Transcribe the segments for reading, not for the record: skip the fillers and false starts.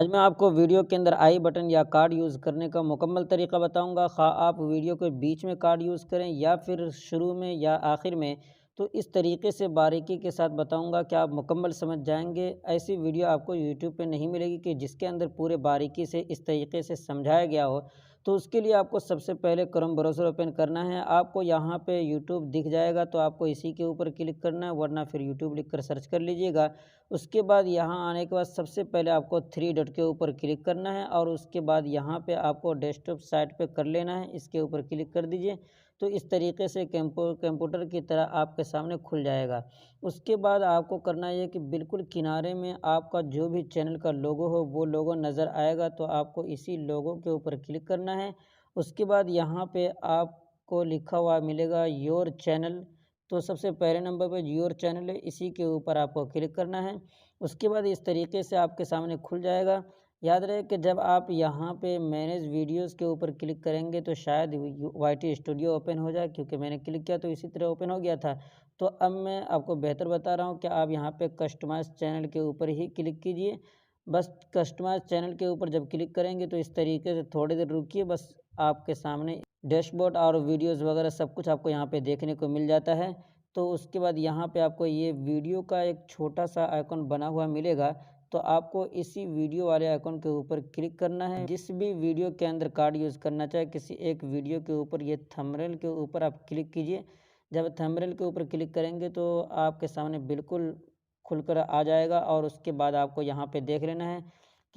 आज मैं आपको वीडियो के अंदर आई बटन या कार्ड यूज़ करने का मुकम्मल तरीका बताऊंगा। ख़ा आप वीडियो के बीच में कार्ड यूज़ करें या फिर शुरू में या आखिर में, तो इस तरीके से बारीकी के साथ बताऊंगा कि आप मुकम्मल समझ जाएंगे। ऐसी वीडियो आपको यूट्यूब पे नहीं मिलेगी कि जिसके अंदर पूरे बारीकी से इस तरीके से समझाया गया हो। तो उसके लिए आपको सबसे पहले क्रोम ब्राउज़र ओपन करना है। आपको यहाँ पे यूट्यूब दिख जाएगा, तो आपको इसी के ऊपर क्लिक करना है, वरना फिर यूट्यूब लिख कर सर्च कर लीजिएगा। उसके बाद यहाँ आने के बाद सबसे पहले आपको थ्री डॉट के ऊपर क्लिक करना है और उसके बाद यहाँ पे आपको डेस्कटॉप साइट पे कर लेना है। इसके ऊपर क्लिक कर दीजिए, तो इस तरीके से कंप्यूटर की तरह आपके सामने खुल जाएगा। उसके बाद आपको करना है कि बिल्कुल किनारे में आपका जो भी चैनल का लोगो हो वो लोगो नज़र आएगा, तो आपको इसी लोगो के ऊपर क्लिक करना है। उसके बाद यहाँ पे आपको लिखा हुआ मिलेगा योर चैनल, तो सबसे पहले नंबर पे योर चैनल है, इसी के ऊपर आपको क्लिक करना है। उसके बाद इस तरीके से आपके सामने खुल जाएगा। याद रहे कि जब आप यहाँ पे मैनेज वीडियोस के ऊपर क्लिक करेंगे तो शायद वाईटी स्टूडियो ओपन हो जाए, क्योंकि मैंने क्लिक किया तो इसी तरह ओपन हो गया था। तो अब मैं आपको बेहतर बता रहा हूँ कि आप यहाँ पे कस्टमाइज़ चैनल के ऊपर ही क्लिक कीजिए। बस कस्टमाइज़ चैनल के ऊपर जब क्लिक करेंगे तो इस तरीके से थोड़ी देर रुकिए, बस आपके सामने डैशबोर्ड और वीडियोज़ वगैरह सब कुछ आपको यहाँ पे देखने को मिल जाता है। तो उसके बाद यहाँ पे आपको ये वीडियो का एक छोटा-सा आइकॉन बना हुआ मिलेगा, तो आपको इसी वीडियो वाले आइकॉन के ऊपर क्लिक करना है। जिस भी वीडियो के अंदर कार्ड यूज़ करना चाहे, किसी एक वीडियो के ऊपर ये थंबनेल के ऊपर आप क्लिक कीजिए। जब थंबनेल के ऊपर क्लिक करेंगे तो आपके सामने बिल्कुल खुलकर आ जाएगा और उसके बाद आपको यहाँ पे देख लेना है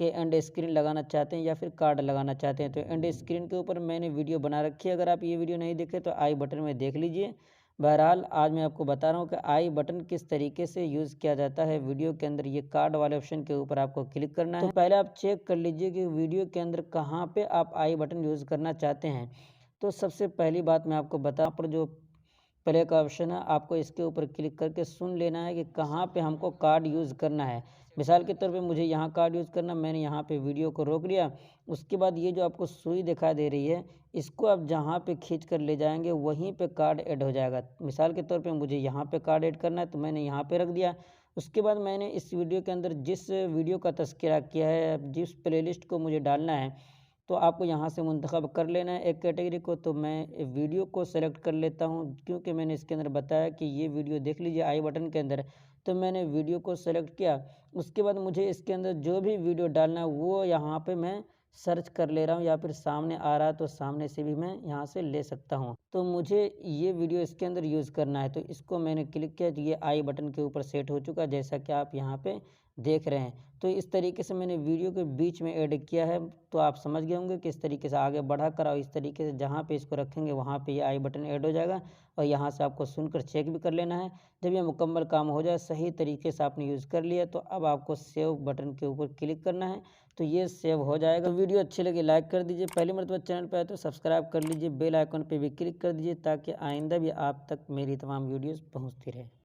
कि एंड स्क्रीन लगाना चाहते हैं या फिर कार्ड लगाना चाहते हैं। तो एंड स्क्रीन के ऊपर मैंने वीडियो बना रखी है, अगर आप ये वीडियो नहीं देखे तो आई बटन में देख लीजिए। बहरहाल आज मैं आपको बता रहा हूँ कि आई बटन किस तरीके से यूज़ किया जाता है वीडियो के अंदर। ये कार्ड वाले ऑप्शन के ऊपर आपको क्लिक करना है। तो पहले आप चेक कर लीजिए कि वीडियो के अंदर कहाँ पे आप आई बटन यूज़ करना चाहते हैं। तो सबसे पहली बात मैं आपको बता पर जो प्ले का ऑप्शन है, आपको इसके ऊपर क्लिक करके सुन लेना है कि कहाँ पे हमको कार्ड यूज़ करना है। मिसाल के तौर पे मुझे यहाँ कार्ड यूज़ करना, मैंने यहाँ पे वीडियो को रोक लिया। उसके बाद ये जो आपको सुई दिखाई दे रही है, इसको आप जहाँ पे खींच कर ले जाएँगे वहीं पे कार्ड ऐड हो जाएगा। मिसाल के तौर पे मुझे यहाँ पे कार्ड ऐड करना है, तो मैंने यहाँ पे रख दिया। उसके बाद मैंने इस वीडियो के अंदर जिस वीडियो का तज़किरा किया है, जिस प्लेलिस्ट को मुझे डालना है, तो आपको यहाँ से मुंतखब कर लेना है एक कैटेगरी को। तो मैं वीडियो को सेलेक्ट कर लेता हूँ, क्योंकि मैंने इसके अंदर बताया कि ये वीडियो देख लीजिए आई बटन के अंदर। तो मैंने वीडियो को सेलेक्ट किया। उसके बाद मुझे इसके अंदर जो भी वीडियो डालना है वो यहाँ पे मैं सर्च कर ले रहा हूँ, या फिर सामने आ रहा है तो सामने से भी मैं यहाँ से ले सकता हूँ। तो मुझे ये वीडियो इसके अंदर यूज़ करना है, तो इसको मैंने क्लिक किया, तो ये आई बटन के ऊपर सेट हो चुका है, जैसा कि आप यहाँ पे देख रहे हैं। तो इस तरीके से मैंने वीडियो के बीच में ऐड किया है, तो आप समझ गए होंगे कि इस तरीके से आगे बढ़ाकर और इस तरीके से जहाँ पे इसको रखेंगे वहाँ पे ये आई बटन ऐड हो जाएगा। और यहाँ से आपको सुनकर चेक भी कर लेना है। जब ये मुकम्मल काम हो जाए, सही तरीके से आपने यूज़ कर लिया, तो अब आपको सेव बटन के ऊपर क्लिक करना है, तो ये सेव हो जाएगा। तो वीडियो अच्छी लगी लाइक कर दीजिए, पहली मरतबा चैनल पर आए तो सब्सक्राइब कर लीजिए, बेल आइकन पर भी क्लिक कर दीजिए, ताकि आइंदा भी आप तक मेरी तमाम वीडियोज़ पहुँचती रहे।